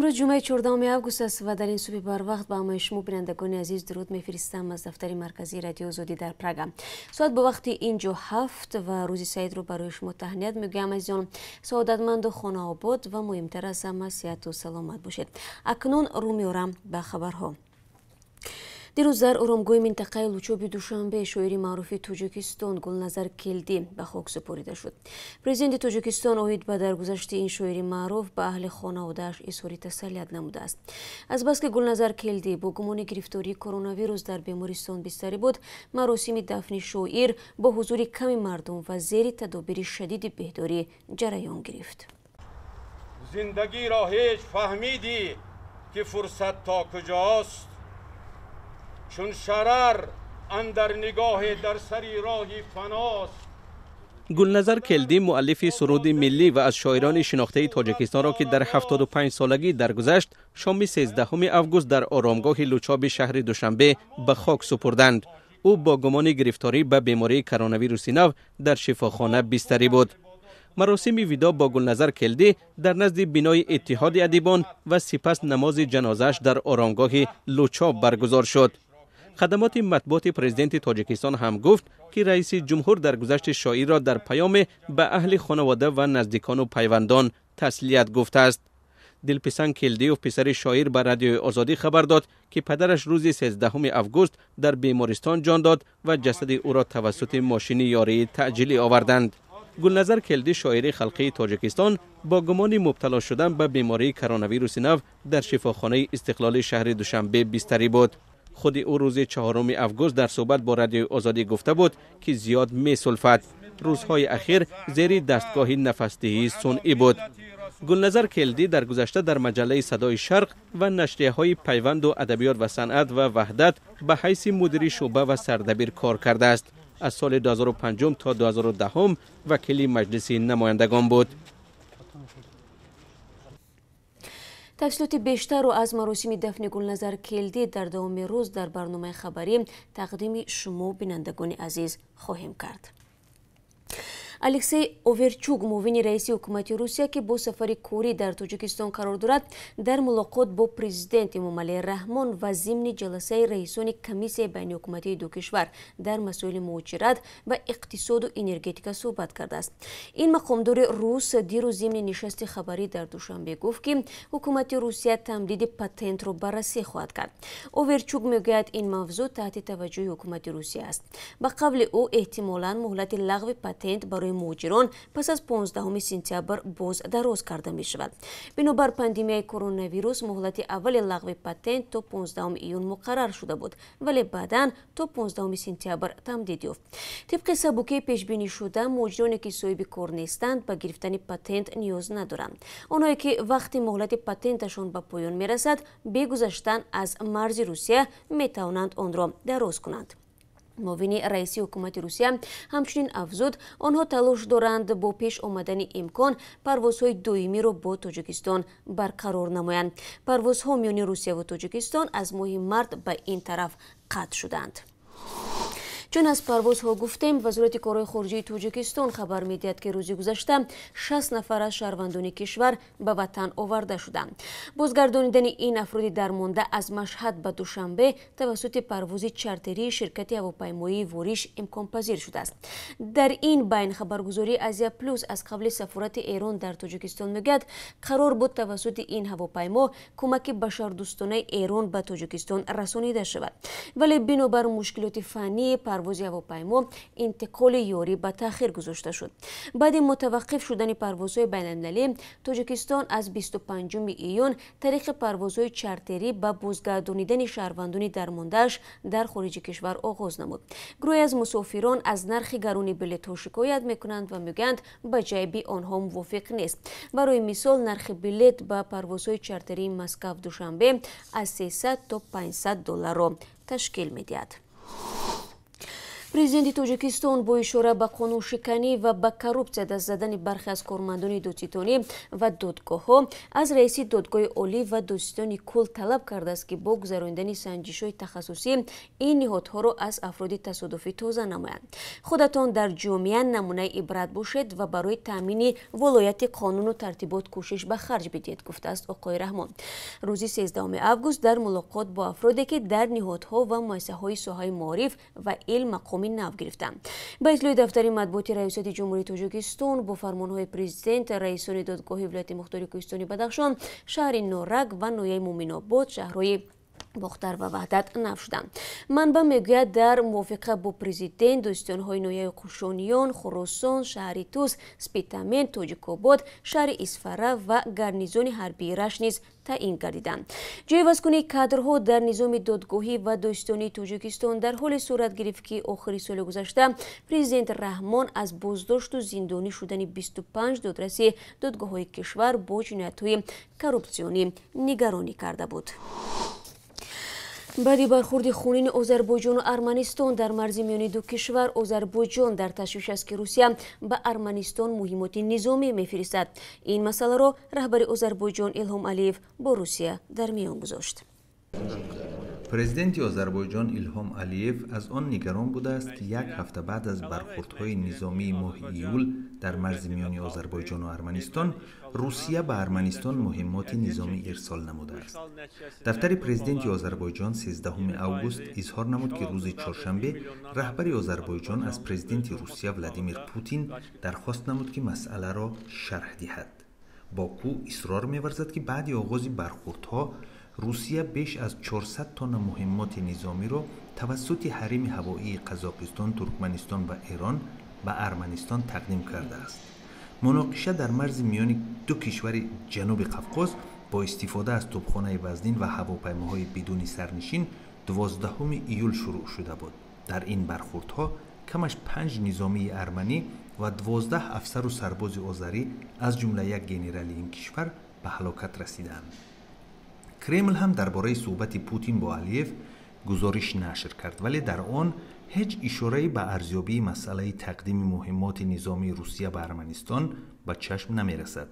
امروز جمعه 14 آگوست است و در این صبح بر وقت با همه شما بینندگان عزیز درود میفرستم از دفتر مرکزی رادیو آزادی در پراگ. ساعت به وقت اینجا 7 و روز سعید رو برای شما تهنیت میگم عزیزان. سعادتمند و خانه آباد و مهمتر از همه صحت و سلامت باشید. اکنون رو میارم به خبرها. دیروز در آرامگاه منطقه لوچوبی دوشنبه شاعر معروف تاجیکستان گلنظر کلدی به خاک سپرده شد. پرزیدنت تاجیکستان اومید به درگذشت این شاعر معروف به اهل خانواده‌اش اظهار تسلیت نموده است. از بس که گلنظر کلدی با گمان گرفتاری کرونا ویروس در بیمارستان بستری بود، مراسم دفن شاعر با حضور کم مردم و زیر تدابیر شدید بهداری جریان گرفت. زندگی را هیچ فهمیدی که فرصت تا کجاست؟ چون شرر اندر نگاه در سری راهی فناست. گلنظر کلدی مؤلف سرود ملی و از شاعران شناخته تاجیکستان را که در 75 سالگی درگذشت شام 13 آگوست در آرامگاه لوچاب شهر دوشنبه به خاک سپردند. او با گمان گرفتاری به بیماری کرونا ویروس نو در شفاخانه بستری بود. مراسم ویدا با گلنظر کلدی در نزد بینای اتحاد ادیبان و سپس نماز جنازه‌اش در آرامگاه لوچاب برگزار شد. خدمات مطبوعات پرزیدنت تاجیکستان هم گفت که رئیس جمهور درگذشت شاعر را در پیام به اهل خانواده و نزدیکان و پیوندان تسلیت گفته است. دلپسند کلدی و پسر شاعر به رادیو آزادی خبر داد که پدرش روز 13 آگوست در بیمارستان جان داد و جسد او را توسط ماشین یاری تعجیلی آوردند. گلنظر کلدی شاعر خلقی تاجیکستان با گمان مبتلا شدن به بیماری کرونا ویروس نو در شفاخانه استقلال شهر دوشنبه بستری بود. خود او روز 4 آگوست در صحبت با رادیو آزادی گفته بود که زیاد می‌سلفد. روزهای اخیر زیر دستگاه نفس‌دهی صنعی بود. گلنظر کلدی در گذشته در مجله صدای شرق و نشریه‌های پیوند و ادبیات و صنعت و وحدت به حیث مدیر شعبه و سردبیر کار کرده است. از سال 2005 تا 2010 وکیل مجلس نمایندگان بود. تفصیلات بیشتر رو از مراسم دفن گلنظر کلدی در دوام روز در برنامه خبری تقدیم شما بینندگان عزیز خواهیم کرد. الکسی اوورچوک معاون رئیس حکومت روسیه که با سفر کوری در تاجیکستان قرار دارد در ملاقات با پرزیدنت امامعلی رحمان و ضمن جلسه رئیسان کمیسیون بین حکومتی دو کشور در مسائل مهاجرت و اقتصاد و انرژتیک صحبت کرده است. این مقامدار روس دیروز ضمن نشست خبری در دوشنبه گفت که حکومت روسیه تمدید پتنت را بررسی خواهد کرد. اوورچوک میگوید این موضوع تحت توجه حکومت روسیه است. به قول او احتمالاً مهلت لغو پتنت برای مهاجران پس از 15 سپتامبر باز دراز کرده می شود. بنابر پاندمی کرونا ویروس مهلت اول لغو پتنت تا 15 ایون مقرر شده بود ولی بعداً تا 15 سپتامبر تمدید یافت. طبق سبوکه پیش بینی شده مهاجرانی که صاحب کار نیستند به گرفتن پتنت نیاز ندارند. آنهایی که وقتی مهلت پتنتشان به پایان می رسد به گذشتن از مرز روسیه می توانند آن را دراز کنند. معاون رئیس حکومت روسیه همچنین افزود آنها تلاش دارند با پیش آمدن امکان پروازهای دویمی را با تاجیکستان برقرار نمایند. پروازها میان روسیه و تاجیکستان از ماه مارس به این طرف قطع شدند. چون از پروازها گفتیم، وزارت کارهای خارجه تاجیکستان خبر می‌دهد که روز گذشته 60 نفر از شهروندان کشور به وطن آورده شدند. بازگردانیدن این افراد درمانده از مشهد به دوشنبه توسط پرواز چارتری شرکت هواپیمایی واریش امکان پذیر شده است. در این بین خبرگزاری آسیا پلوس از قبل سفارت ایران در تاجیکستان میگوید قرار بود توسط این هواپیما کمک بشردوستانه ایران به تاجیکستان رسانیده شود، ولی بنابر مشکلات فنی پرواز هواپیما انتقال یاری به تأخیر گذاشته شد. بعد متوقف شدن پروازهای بین‌المللی، تاجیکستان از 25 ایون طریق پروازهای چارتری به بازگردانیدن شهروندان درمانده‌اش در خارج کشور آغاز نمود. گروهی از مسافران از نرخ گران بلیط‌ها شکایت می‌کنند و میگویند به جیب آنها موافق نیست. برای مثال نرخ بلیط به پروازهای چارتری مسکو دوشنبه از 300 تا $500 را تشکیل می‌دهد. президенти тоҷикистон бо ишора ба қонуншиканӣ ва ба коррупсия даст задани бархе аз кормандони додситонӣ ва додгоҳҳо аз раиси додгоҳи олӣ ва додситони кул талаб кардааст ки бо гузарондани санҷишҳои тахассусӣ ин ниҳодҳоро аз афроди тасодуфӣ тоза намоянд. Худатон дар ҷомеа намунаи ибрат бошед ва барои таъмини волояти қонуну тартибот кӯшиш ба харҷ бидиҳед, гуфтааст оқои Раҳмон. Рӯзи 13 август дар мулоқот бо афроде ки дар ниҳодҳо ва муассисаҳои соҳаи маориф ва илм мақоми нав гирифтанд. Ба итлои дафтари матбуоти раисати ҷумҳурии Тоҷикистон бо фармонҳои президент раисони додгоҳи вилояти мухтори Кӯҳистони Бадахшон, шаҳри Норак ва ноҳияи Муъминобод шаҳрҳои бохтар ва ваҳдат нав шуданд. Манба мегӯяд дар мувофиқа бо президент додситонҳои ноҳияи Қушониён, Хуросон, шаҳри Туз, Спитамен, Тоҷикобод, шаҳри Исфара ва гарнизони ҳарбии Рашт низ таъин гардиданд. ҷойвазкунии кадрҳо дар низоми додгоҳӣ ва додситонии Тоҷикистон дар ҳоле сурат гирифт ки охири соли гузашта президент Раҳмон аз боздошту зиндонӣ шудани 25 додраси додгоҳҳои кишвар бо ҷиноятҳои коррупсионӣ нигаронӣ карда буд. баъди бархурди хунини Озарбойҷону Арманистон дар марзи миёни ду кишвар, Озарбойҷон дар ташвиш аст ки Русия ба Арманистон муҳимоти низомӣ мефиристад. Ин масъаларо раҳбари Озарбойҷон Илҳом Алиев бо Русия дар миён гузошт. президенти Озарбойҷон Илҳом Алиев аз он нигарон будааст ки як ҳафта баъд аз бархурдҳои низомии моҳи июл дар марзи миёни Озарбойҷону Арманистон, Русия ба Арманистон муҳимоти низомӣ ирсол намудааст. дафтари президенти Озарбойҷон 13 август изҳор намуд ки рӯзи чоршанбе раҳбари Озарбойҷон аз президенти Русия Владимир Путин дархост намуд ки масъаларо шарҳ диҳад. Боку исрор меварзад ки баъди оғози бархурдҳо Русия беш аз 400 тонна муҳиммоти низомиро тавассути ҳарими ҳавоии Қазоқистон, Туркманистон ва Эрон ба Арманистон тақдим кардааст. муноқиша дар марзи миёни ду кишвари ҷануби Қавқоз бо истифода аз тӯбхонаи вазнин ва ҳавопаймоҳои бидуни сарнишин 12 июл шурӯъ шуда буд. дар ин бархурдҳо камаш 5 низомии арманӣ ва 12 афсару сарбози озарӣ аз ҷумла як генерали ин кишвар ба ҳалокат расиданд. Кремл ҳам дар бораи суҳбати Путин бо Алиев гузориш нашр кард, вале дар он ҳеҷ ишораи ба арзёбии масъалаи тақдими муҳиммоти низомии Русия ба Арманистон ба чашм намерасад.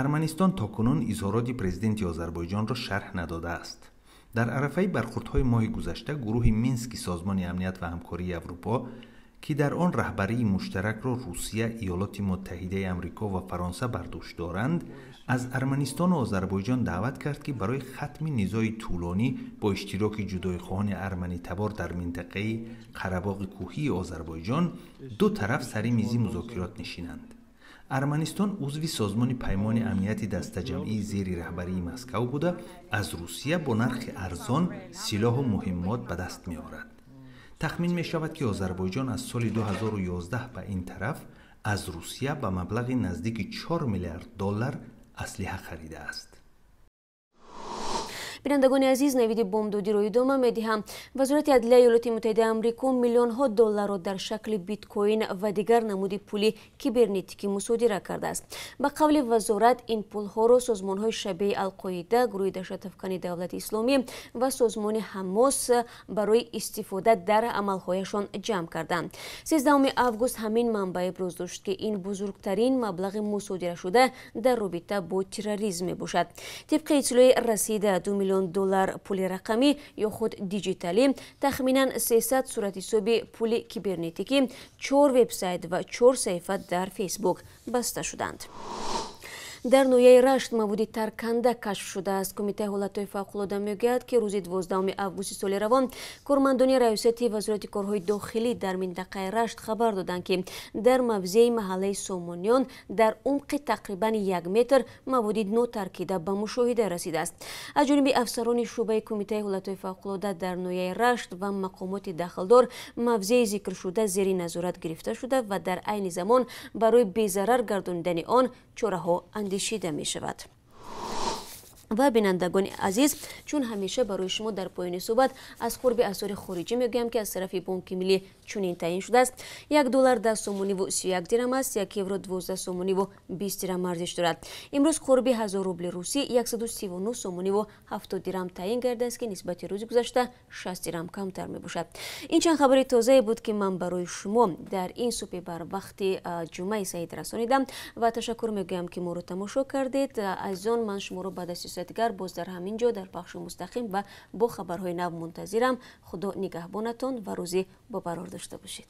Арманистон токунун изҳороти президенти Озарбойҷонро шарҳ надодааст. дар арафаи бархурдҳои моҳи гузашта гурӯҳи Мински Созмони амният ва ҳамкории Аврупо ки дар он раҳбарии муштаракро Русия, Иёлоти Муттаҳидаи Амрико ва Фаронса бар дӯш доранд, аз Арманистону Озарбойҷон даъват кард ки барои хатми низои тӯлонӣ бо иштироки ҷудоихоҳони арманитабор дар минтақаи Қарабоғи кӯҳии Озарбойҷон ду тараф сари мизи музокирот нишинанд. Арманистон узви созмони паймони амнияти дастаҷамъии зери раҳбарии Москав буда, аз Русия бо нархи арзон силоҳу муҳиммот ба даст меорад. тахмин мешавад ки Озарбойҷон аз соли 2011 ба ин тараф аз Русия ба маблағи наздики $4 миллиард аслиҳа харидааст. бинандагони азиз, навиди бомдодиро идома медиҳам. вазорати адлияи Иёлоти Муттаҳидаи Амрико миллионҳо долларро дар шакли биткоин ва дигар намуди пули кибернетикӣ мусодира кардааст. ба қавли вазорат, ин пулҳоро созмонҳои шабеҳи Алқоида, гурӯҳи даҳшатафкани Давлати Исломӣ ва созмони Ҳамос барои истифода дар амалҳояшон ҷамъ карданд. 13 август ҳамин манбаъ иброз дошт ки ин бузургтарин маблағи мусодирашуда дар робита бо терроризм мебошад. тибқи иттилои расида $2 миллион пули рақамӣ ё худ диҷиталӣ, тахминан 300 суратҳисоби пули кибернетикӣ, 4 вебсайт ва 4 саҳифа дар Фейсбук баста шуданд. дар ноҳияи Рашт маводи тарканда кашф шудааст. Кумитаи ҳолатҳои фавқулода мегӯяд ки рӯзи 12 августи соли равон кормандони раёсати вазорати корҳои дохилӣ дар минтақаи Рашт хабар доданд ки дар мавзеи маҳаллаи Сомониён дар умқи тақрибан 1 метр маводи нотаркида ба мушоҳида расидааст. аз ҷониби афсарони шӯъбаи Кумитаи ҳолатҳои фавқулода дар ноҳияи Рашт ва мақомоти дахлдор мавзеи зикршуда зери назорат гирифта шуда ва дар айни замон барои безарар гардонидани он чораҳо андешида мешавад. و بینندگان عزیز، چون همیشه برای شما در پایان صحبت از قرب اسعار خارجی میگویم که از طرف بانک ملی چنین تعیین شده است. $1 10 سومونی و 31 درم است. 1 یورو 12 سومونی و 20 درم ارزش دارد. امروز قرب 1000 روبل روسی 139 سومونی و 70 درم تعیین گرده است که نسبت روز گذشته 60 درم کمتر می باشد. این چند خبر تازه بود که من برای شما در این صبح بر وقت جمعه سعید رسانیدم و تشکر میگویم که ما رو تماشا کردید. از آن من شما رو بعد از دیگر باز در همین جا در بخش مستقیم و با خبرهای نو منتظرم. خدا نگهبانتان و روزی با قرار داشته باشید.